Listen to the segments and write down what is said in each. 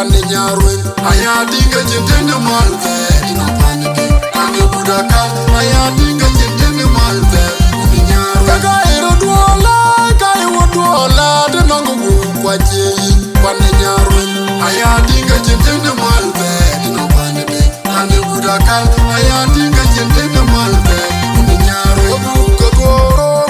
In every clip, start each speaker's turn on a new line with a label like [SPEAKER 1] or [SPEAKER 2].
[SPEAKER 1] Pane nyarweng aya dinga jentene malve ina panike ane budaka aya dinga jentene malve uni nyarweng kaga ero duola de nongo kwa jeyi pane nyarweng aya dinga jentene malve ina panike ane budaka aya dinga jentene malve uni nyarweng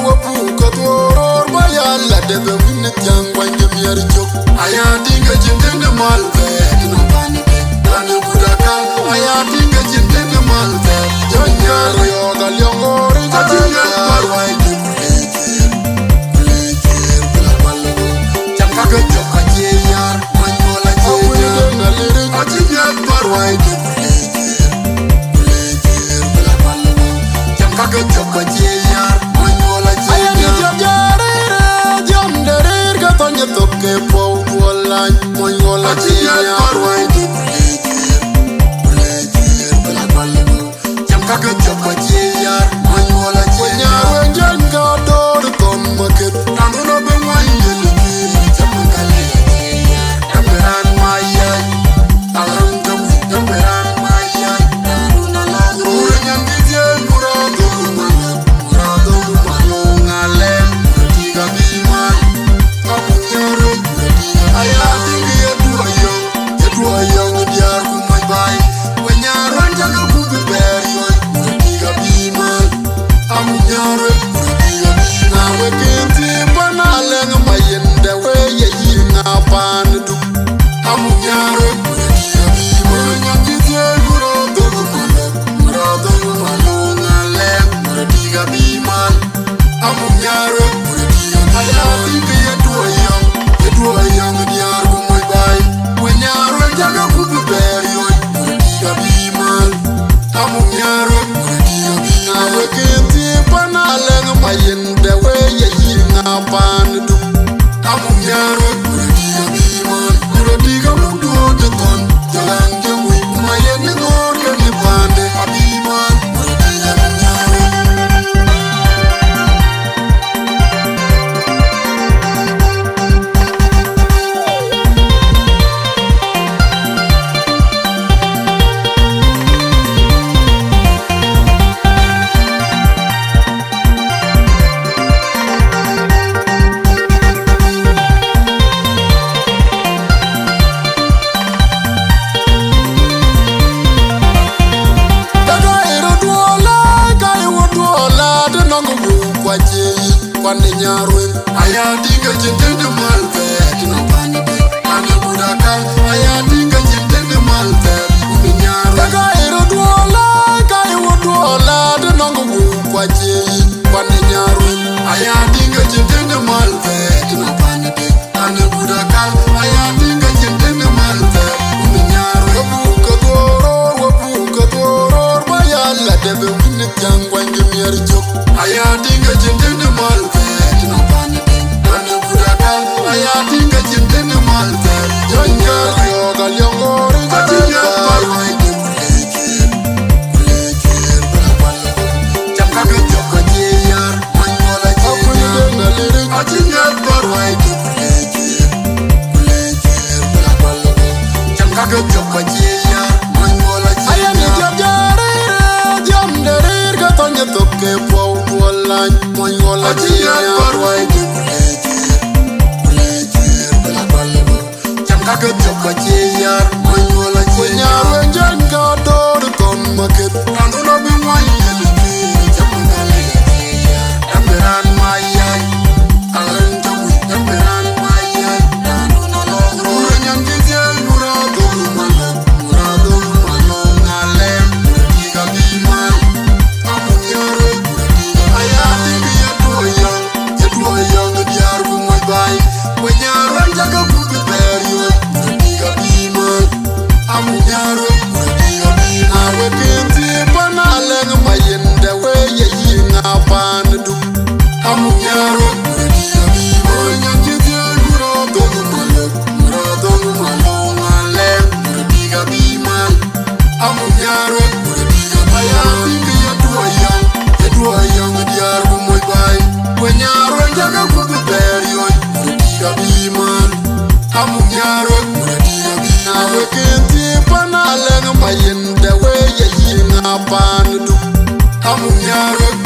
[SPEAKER 1] wapu katoro bayalla debe winne jangwa njemiar jok aya dinga jentene malve ina panike ane budaka aya dinga jentene malve jonjar yoga lyongori jadinga barwai kulejir bela balgo jamkaga joka jeyar manyola jeyar naliri jadinga barwai kulejir bela balgo jamkaga joka jeyar manyola jeyar jamderir gatonye toke pou duolany manyola jeyar barwai kulejir bela balgo jamkaga joka jeyar manyola jeyar wenjen gador ton maket nanuno be wanyel jamkale jeyar jamberan mayay alam jamberan mayay nanuna lagu wenjen gije murado malo ngalem tiga biman kamunyaro aya dingi yeduayong diar kumay bay wenyaran jaga kubi beryoy tiga biman kamunyaro tiga biman wekenti panaleng mayende weye yinga pandu kamunyaro tiga biman nyangije murado malo ngalem tiga biman kamunyaro aya dingi yeduayong diar kumay bay wenyaran jaga kubi beryoy tiga biman kamunyaro tiga biman wekenti panaleng mayende weye yinga pandu kamunyaro tiga biman tiga mudu deton jalan jawi mayende ngor kene pande abiman tiga biman Pane nyarweng aya dinga jentene malve ina panike ane budaka aya dinga jentene malve uni nyarweng kaga ero duola de nongo kwa jeyi pane nyarweng aya dinga jentene malve ina panike ane budaka aya dinga jentene malve uni nyarweng wapu katoro bayalla debe winne jangwa njemiar jok aya dinga jentene malve ina panike ane budaka aya dinga jentene malve jonjar yoga lyongori jadinga barwai kulejir bela balgo jamkaga joka jeyar manyola jeyar naliri jadinga barwai kulejir bela balgo jamkaga joka jeyar manyola jeyar aya ni jamderir gatonye toke pou duolany manyola jeyar barwai kulejir bela balgo jamkaga joka jeyar manyola jeyar wenjen gador ton maket nanuno be wanyel jamkale jeyar jamberan mayay alam jamberan mayay nanuna lagu wenjen gije murado malo ngalem tiga biman kamunyaro aya dingi yeduayong diar kumay bay wenyaran jaga kubi beryoy tiga biman kamunyaro tiga biman wekenti panaleng mayende weye yinga pandu kamunyaro tiga biman nyangije murado malo ngalem tiga biman kamunyaro aya dingi yeduayong diar kumay bay wenyaran jaga kubi beryoy tiga biman kamunyaro tiga biman we kinti pana lenga mayin de we ye yinga pan du. Amuk nyarweng